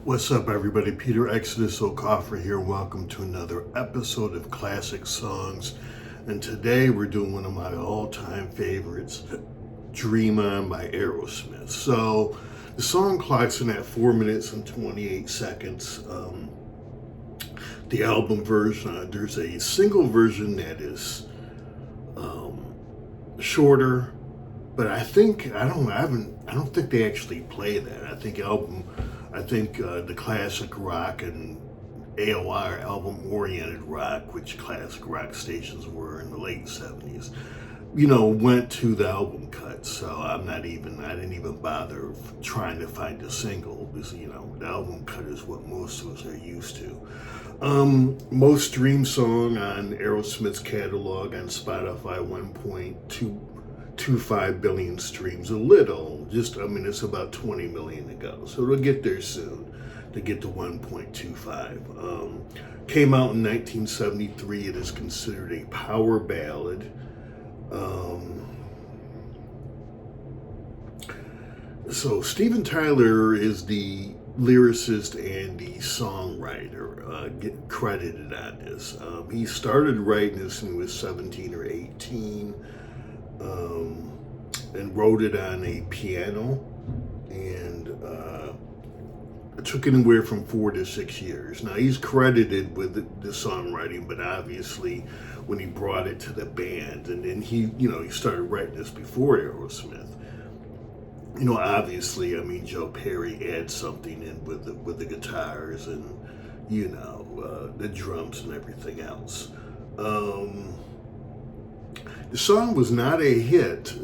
What's up, everybody? Peter Exodus O'Coffer here. Welcome to another episode of Classic Songs. And today we're doing one of my all-time favorites, Dream On by Aerosmith. So the song clocks in at 4 minutes and 28 seconds. The album version, there's a single version that is shorter, but I don't think they actually play that. I think the classic rock and AOR, album-oriented rock, which classic rock stations were in the late 70s, went to the album cut. So I didn't even bother trying to find a single because, the album cut is what most of us are used to. Most streamed song on Aerosmith's catalog on Spotify, 1.25 billion streams. It's about 20 million to go. So it'll get there soon to get to 1.25. Came out in 1973. It is considered a power ballad. So Steven Tyler is the lyricist and the songwriter get credited on this. He started writing this when he was 17 or 18 and wrote it on a piano, and it took anywhere from 4 to 6 years. Now he's credited with the songwriting, but obviously when he brought it to the band, and then he started writing this before Aerosmith. Obviously, Joe Perry adds something in with the guitars and, the drums and everything else. The song was not a hit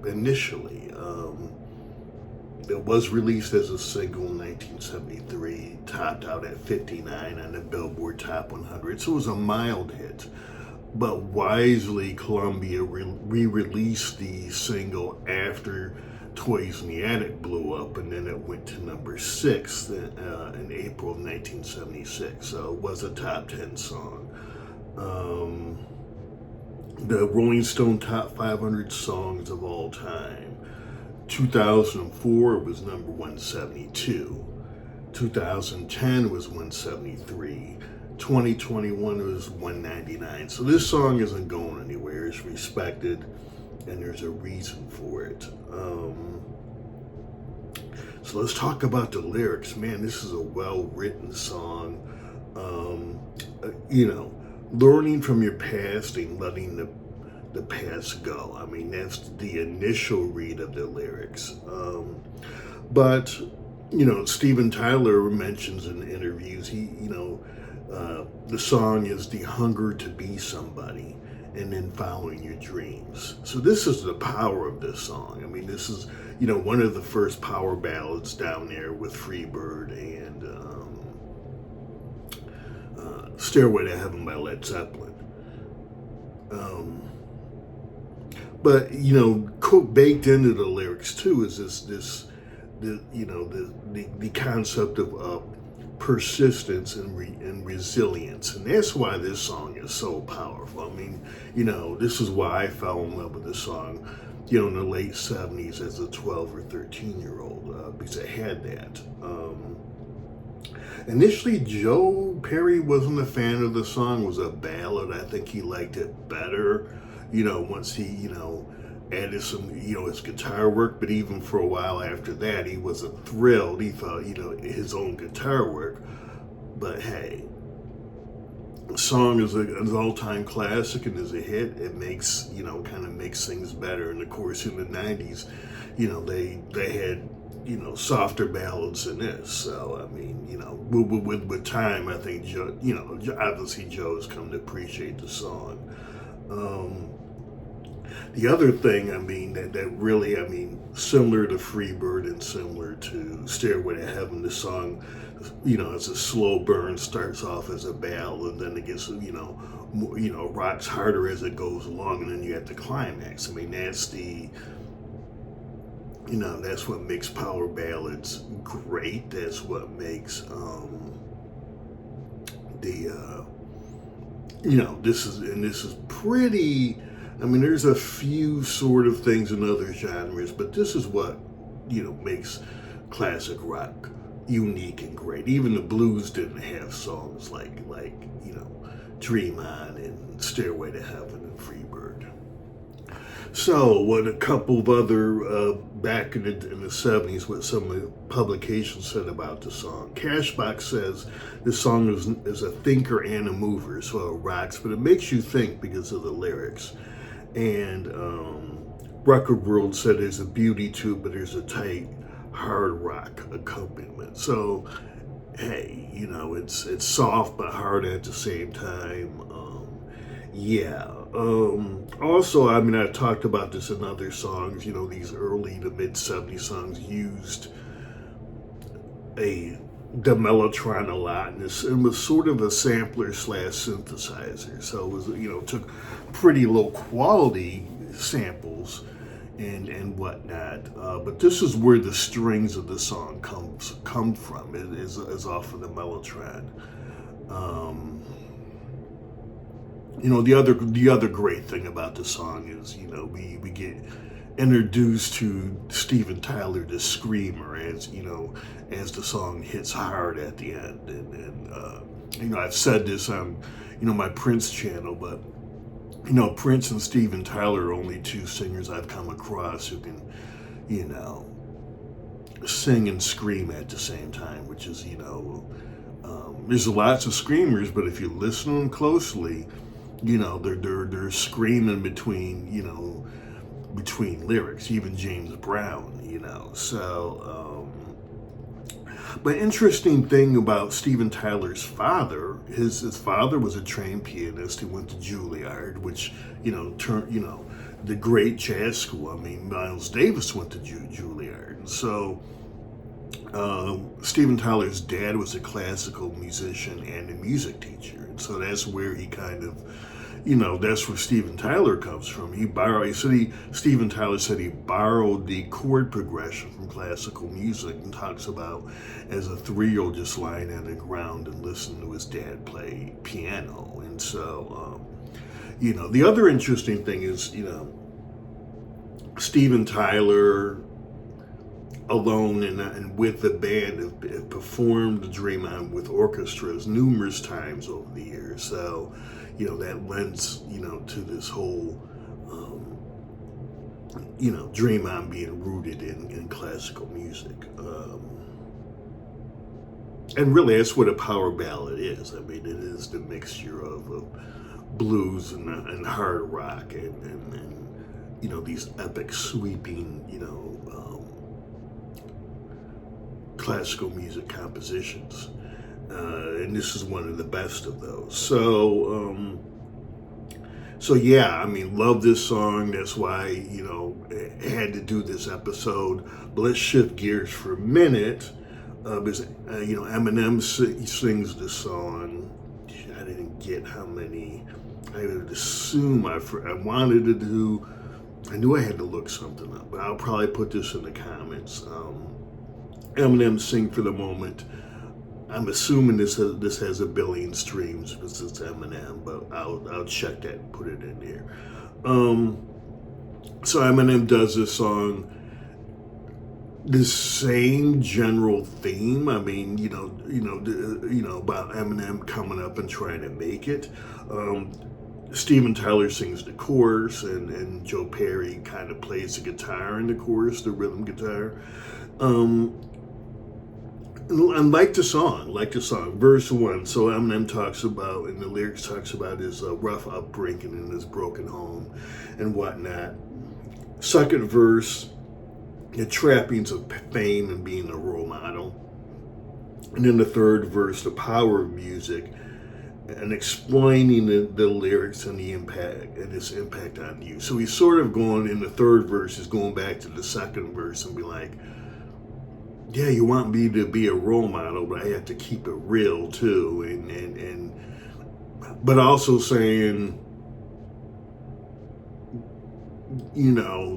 initially. It was released as a single in 1973, topped out at 59 on the Billboard Top 100, so it was a mild hit. But wisely, Columbia re-released the single after Toys in the Attic blew up, and then it went to number 6 in April of 1976. So it was a top 10 song. The Rolling Stone Top 500 Songs of All Time. 2004 was number 172. 2010 was 173. 2021 was 199. So this song isn't going anywhere. It's respected, and there's a reason for it. So let's talk about the lyrics. Man, this is a well-written song. Learning from your past and letting the past go. That's the initial read of the lyrics. But Steven Tyler mentions in interviews, the song is the hunger to be somebody and then following your dreams. So this is the power of this song. This is, one of the first power ballads down there with Freebird and Stairway to Heaven by Led Zeppelin. But baked into the lyrics too is the concept of persistence and resilience, and that's why this song is so powerful. This is why I fell in love with this song, in the late 70s as a 12 or 13-year-old, because it had that. Initially, Joe Perry wasn't a fan of the song. It was a ballad. I think he liked it better, once he, added some, his guitar work. But even for a while after that, he wasn't thrilled. He thought, his own guitar work. But hey, the song is an all-time classic and is a hit. It makes, kind of makes things better. And of course, in the 90s, they had, softer ballads than this. So, with time, I think Joe, obviously Joe's come to appreciate the song. The other thing, that really, similar to Freebird and similar to Stairway to Heaven, the song, it's a slow burn, starts off as a ballad, and then it gets, rocks harder as it goes along, and then you have the climax. That's the, that's what makes power ballads great. That's what makes, this is pretty. There's a few sort of things in other genres, but this is what, makes classic rock unique and great. Even the blues didn't have songs like Dream On and Stairway to Heaven and Freebird. So, what a couple of other back in the 70s, what some of the publications said about the song. Cashbox says this song is a thinker and a mover, so it rocks, but it makes you think because of the lyrics. And Record World said there's a beauty to it, but there's a tight hard rock accompaniment. So, hey, it's soft but hard at the same time. Also, I talked about this in other songs. These early to mid '70s songs used the mellotron a lot, and it was sort of a sampler slash synthesizer. So it was, took pretty low quality samples and whatnot. But this is where the strings of the song come from. It is off of the mellotron. The other great thing about the song is, we get introduced to Steven Tyler, the screamer, as the song hits hard at the end. And I've said this on, my Prince channel, but, Prince and Steven Tyler are only two singers I've come across who can, sing and scream at the same time, which is, there's lots of screamers, but if you listen to them closely, they're screaming between lyrics, even James Brown, So, but interesting thing about Steven Tyler's father, his father was a trained pianist. He went to Juilliard, which, the great jazz school. Miles Davis went to Juilliard. And so, Steven Tyler's dad was a classical musician and a music teacher. And so that's where he kind of, that's where Steven Tyler comes from. Steven Tyler said he borrowed the chord progression from classical music and talks about as a 3-year-old just lying on the ground and listening to his dad play piano. And so, the other interesting thing is, Steven Tyler alone and with the band have performed Dream On with orchestras numerous times over the years. So, that lends, to this whole, Dream On being rooted in classical music. And really, that's what a power ballad is. It is the mixture of blues and hard rock and these epic sweeping, classical music compositions. And this is one of the best of those. So yeah, love this song. That's why, I had to do this episode. But let's shift gears for a minute. Because, Eminem sings this song. I didn't get how many. I would assume I wanted to do. I knew I had to look something up, but I'll probably put this in the comments. Eminem Sing for the Moment. I'm assuming this has 1 billion streams because it's Eminem, but I'll check that and put it in there. So Eminem does this song, the same general theme. About Eminem coming up and trying to make it. Steven Tyler sings the chorus, and Joe Perry kind of plays the guitar in the chorus, the rhythm guitar. And like the song, verse 1. So Eminem talks about, and the lyrics talks about his rough upbringing and his broken home and whatnot. Second verse, the trappings of fame and being a role model. And then the third verse, the power of music and explaining the lyrics and the impact and its impact on you. So he's sort of going in the third verse, is going back to the second verse and be like, yeah, you want me to be a role model, but I have to keep it real too, but also saying,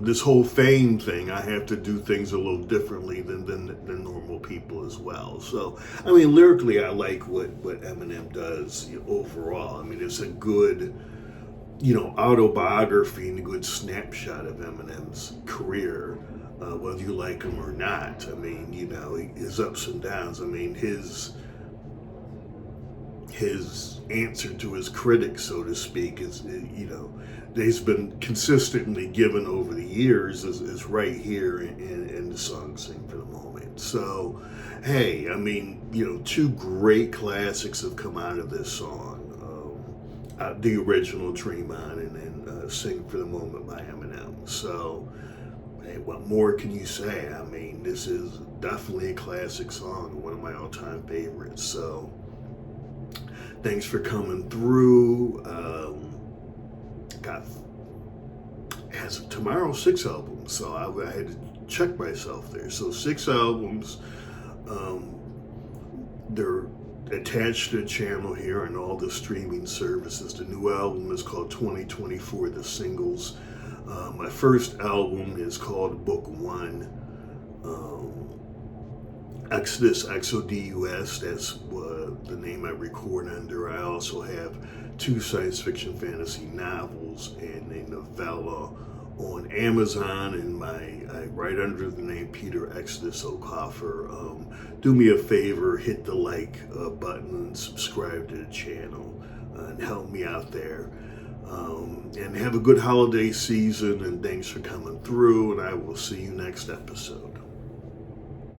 this whole fame thing, I have to do things a little differently than normal people as well. So, lyrically, I like what Eminem does overall. It's a good, autobiography and a good snapshot of Eminem's career. whether you like him or not. I mean, his ups and downs. I mean, his answer to his critics, so to speak, is, he's been consistently given over the years is right here in the song "Sing for the Moment." So, hey, I mean, two great classics have come out of this song. The original "Dream On" and then "Sing for the Moment" by Eminem. So, hey, what more can you say? I mean, this is definitely a classic song, one of my all-time favorites. So, thanks for coming through. Got has tomorrow 6 albums, so I had to check myself there. So 6 albums. They're attached to the channel here and all the streaming services. The new album is called 2024, the singles. My first album is called Book One. Exodus, XODUS, that's the name I record under. I also have 2 science fiction fantasy novels and a novella on Amazon, and I write under the name Peter Exodus Okafor. Do me a favor, hit the like button and subscribe to the channel and help me out there. And have a good holiday season, and thanks for coming through, and I will see you next episode.